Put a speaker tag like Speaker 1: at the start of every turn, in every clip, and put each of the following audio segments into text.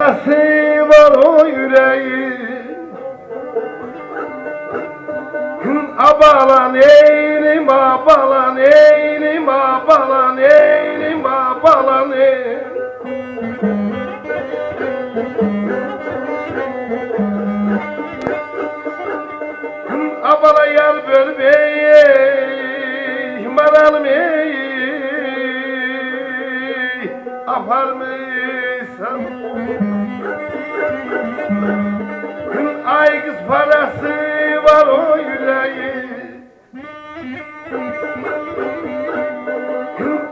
Speaker 1: Sesi var o yüreğin abalan eylim abalan eylim abalan eylim abalan eylim. Abala yer bölmeyi maral ey apar mıysan ay kız parası var o yüreği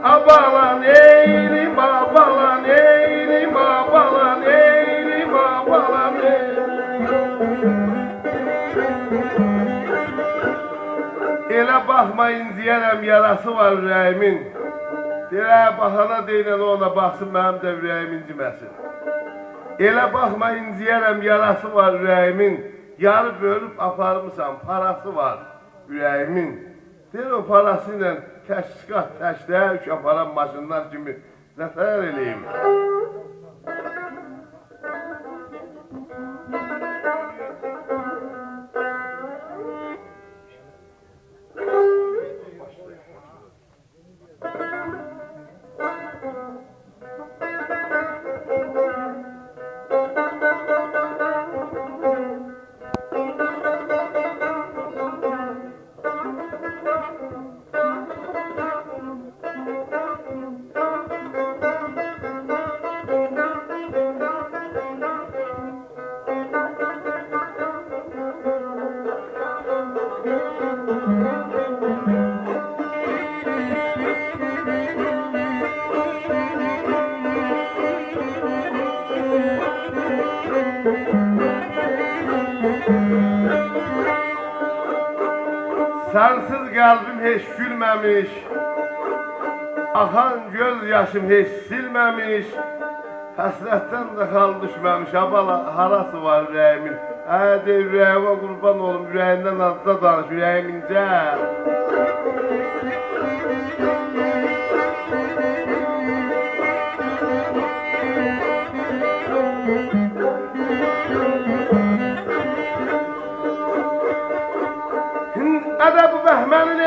Speaker 1: abalan eylim abalan eylim abalan eylim abalan eylim. Elə baxmayın diyərəm yarası var ürəyimin. Deyirəm baxana deyilən ona baxsın mənim də ürəyim inciməsin. Elə baxmayın diyərəm yarası var ürəyimin. Yarı bölüb aparmışam parası var ürəyimin. Deyir o parası ilə təşkilat təşkilə üç aparan maşınlar kimi nəfər eləyim. Sensiz kalbim hiç gülmemiş, akan göz yaşım hiç silmemiş, həsrətdən də xal düşməmiş, abala harası var ürəyimin. Deyir ürəyimə qurban olum, ürəyindən azda danış, ürəyim incə. Ədəb-ı bəhmənin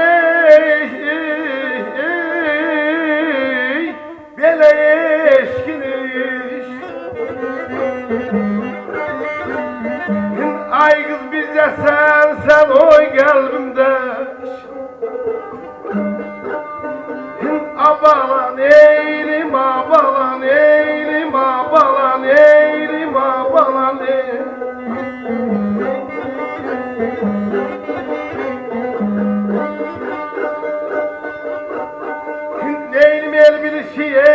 Speaker 1: belə eşkiniş. Ay kız bizce sen oy kalbimde. Abalan eylim abalan eylim abalan eylim abalan eylim. Neylim el bilişiye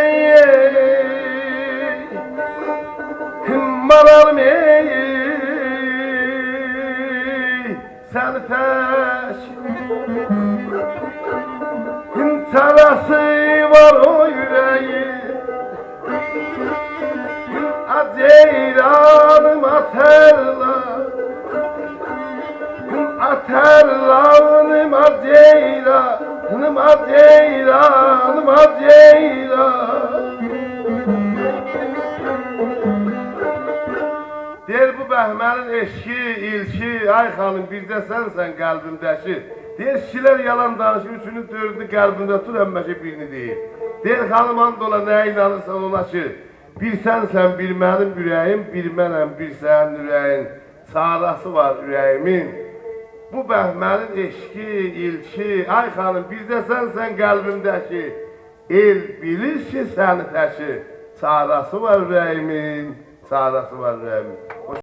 Speaker 1: malalım sen teş sarası var o yüreği Ceylanım aterla aterlanım Ceylanım Ceylanım Ceylan. Deyir bu bəhmənin eşki, ilki, ay xanım bizdə sənsən qəlbimdəki. Deyir kişilər yalan danışır, üçünü dördünü qəlbimdə tut, əmməşə birini deyir. Deyir xanım and ola nəyə inanırsan ola ki, bir sənsən, bir mənim ürəyim, bir mənəm, bir sənin ürəyin, çarası var ürəyimin. Bu bəhmənin eşki, ilki, ay xanım bizdə sənsən qəlbimdəki, el bilir ki səni təki, çarası var ürəyimin, çarası var ürəyimin.